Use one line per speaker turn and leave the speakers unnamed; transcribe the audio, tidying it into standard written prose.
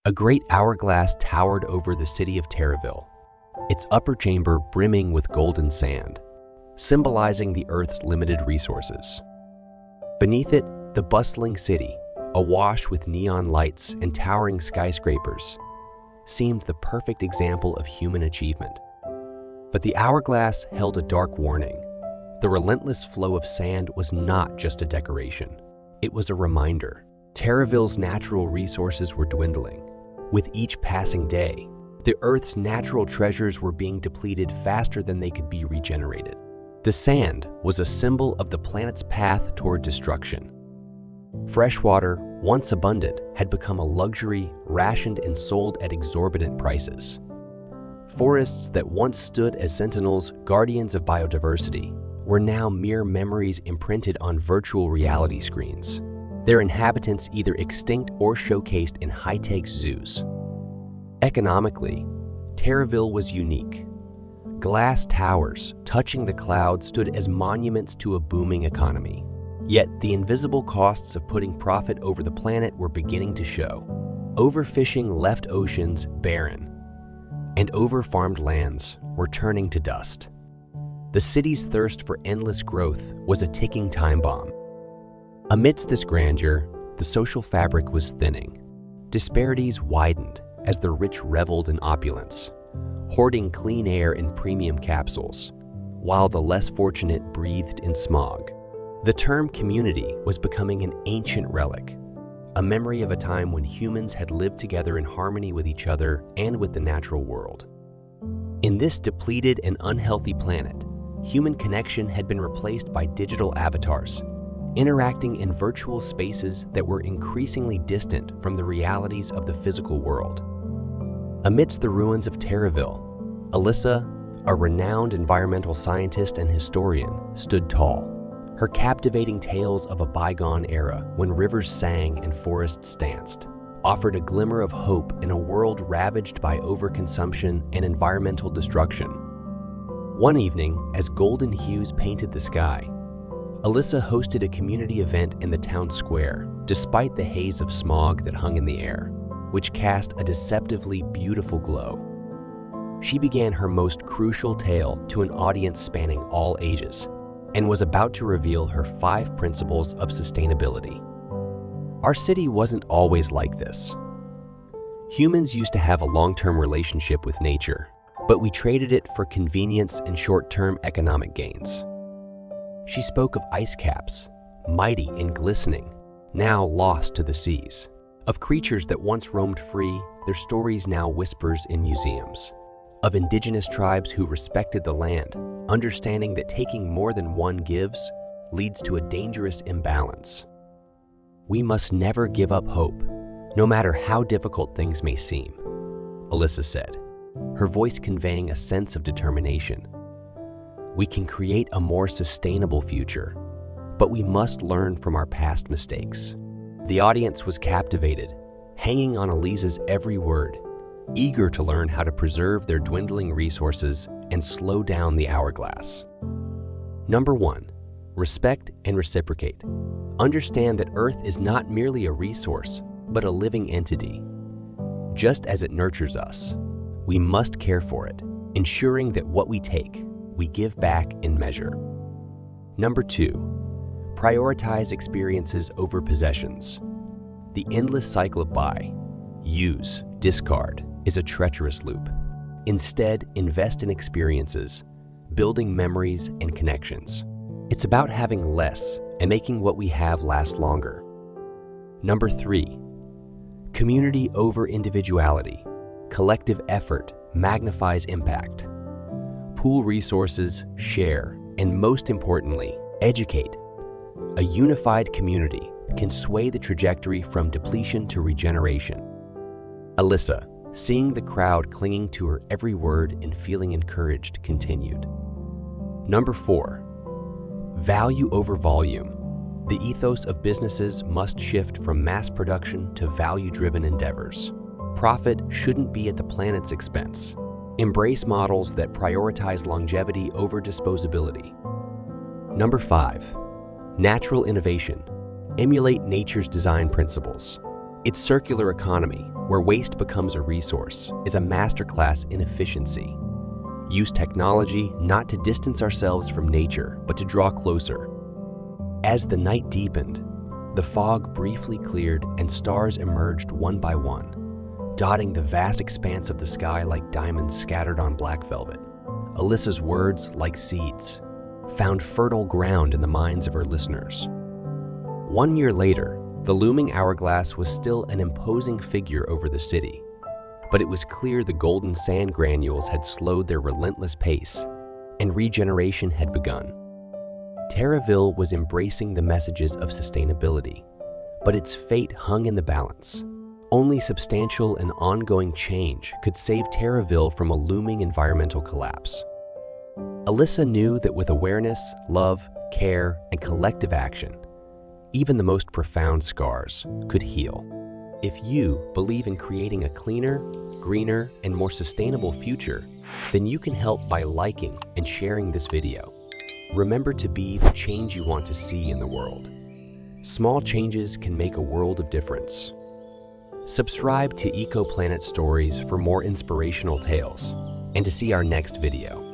A great hourglass towered over the city of TerraVille, its upper chamber brimming with golden sand, symbolizing the Earth's limited resources. Beneath it, the bustling city, awash with neon lights and towering skyscrapers, seemed the perfect example of human achievement. But the hourglass held a dark warning. The relentless flow of sand was not just a decoration. It was a reminder. TerraVille's natural resources were dwindling. With each passing day, the Earth's natural treasures were being depleted faster than they could be regenerated. The sand was a symbol of the planet's path toward destruction. Fresh water, once abundant, had become a luxury rationed and sold at exorbitant prices. Forests that once stood as sentinels, guardians of biodiversity, were now mere memories imprinted on virtual reality screens, their inhabitants either extinct or showcased in high-tech zoos. Economically, TerraVille was unique. Glass towers touching the clouds stood as monuments to a booming economy. Yet the invisible costs of putting profit over the planet were beginning to show. Overfishing left oceans barren, and over-farmed lands were turning to dust. The city's thirst for endless growth was a ticking time bomb. Amidst this grandeur, the social fabric was thinning. Disparities widened as the rich reveled in opulence, hoarding clean air in premium capsules, while the less fortunate breathed in smog. The term community was becoming an ancient relic, a memory of a time when humans had lived together in harmony with each other and with the natural world. In this depleted and unhealthy planet, human connection had been replaced by digital avatars, interacting in virtual spaces that were increasingly distant from the realities of the physical world. Amidst the ruins of TerraVille, Elysa, a renowned environmental scientist and historian, stood tall. Her captivating tales of a bygone era when rivers sang and forests danced offered a glimmer of hope in a world ravaged by overconsumption and environmental destruction. One evening, as golden hues painted the sky, Elysa hosted a community event in the town square, despite the haze of smog that hung in the air, which cast a deceptively beautiful glow. She began her most crucial tale to an audience spanning all ages, and was about to reveal her 5 principles of sustainability. Our city wasn't always like this. Humans used to have a long-term relationship with nature, but we traded it for convenience and short-term economic gains. She spoke of ice caps, mighty and glistening, now lost to the seas, of creatures that once roamed free, their stories now whispers in museums, of indigenous tribes who respected the land, understanding that taking more than one gives leads to a dangerous imbalance. We must never give up hope, no matter how difficult things may seem, Elysa said, her voice conveying a sense of determination. We can create a more sustainable future, but we must learn from our past mistakes. The audience was captivated, hanging on Elysa's every word, eager to learn how to preserve their dwindling resources and slow down the hourglass. Number 1, respect and reciprocate. Understand that Earth is not merely a resource, but a living entity. Just as it nurtures us, we must care for it, ensuring that what we take, we give back in measure. Number 2, prioritize experiences over possessions. The endless cycle of buy, use, discard is a treacherous loop. Instead, invest in experiences, building memories and connections. It's about having less and making what we have last longer. Number 3, community over individuality. Collective effort magnifies impact. Pool resources, share, and most importantly, educate. A unified community can sway the trajectory from depletion to regeneration. Elysa, seeing the crowd clinging to her every word and feeling encouraged, continued. Number 4, value over volume. The ethos of businesses must shift from mass production to value-driven endeavors. Profit shouldn't be at the planet's expense. Embrace models that prioritize longevity over disposability. Number 5, natural innovation. Emulate nature's design principles. Its circular economy, where waste becomes a resource, is a masterclass in efficiency. Use technology not to distance ourselves from nature, but to draw closer. As the night deepened, the fog briefly cleared and stars emerged one by one, dotting the vast expanse of the sky like diamonds scattered on black velvet. Elysa's words, like seeds, found fertile ground in the minds of her listeners. 1 year later, the looming hourglass was still an imposing figure over the city, but it was clear the golden sand granules had slowed their relentless pace, and regeneration had begun. TerraVille was embracing the messages of sustainability, but its fate hung in the balance. Only substantial and ongoing change could save TerraVille from a looming environmental collapse. Elysa knew that with awareness, love, care, and collective action, even the most profound scars could heal. If you believe in creating a cleaner, greener, and more sustainable future, then you can help by liking and sharing this video. Remember to be the change you want to see in the world. Small changes can make a world of difference. Subscribe to EcoPlanet Stories for more inspirational tales and to see our next video.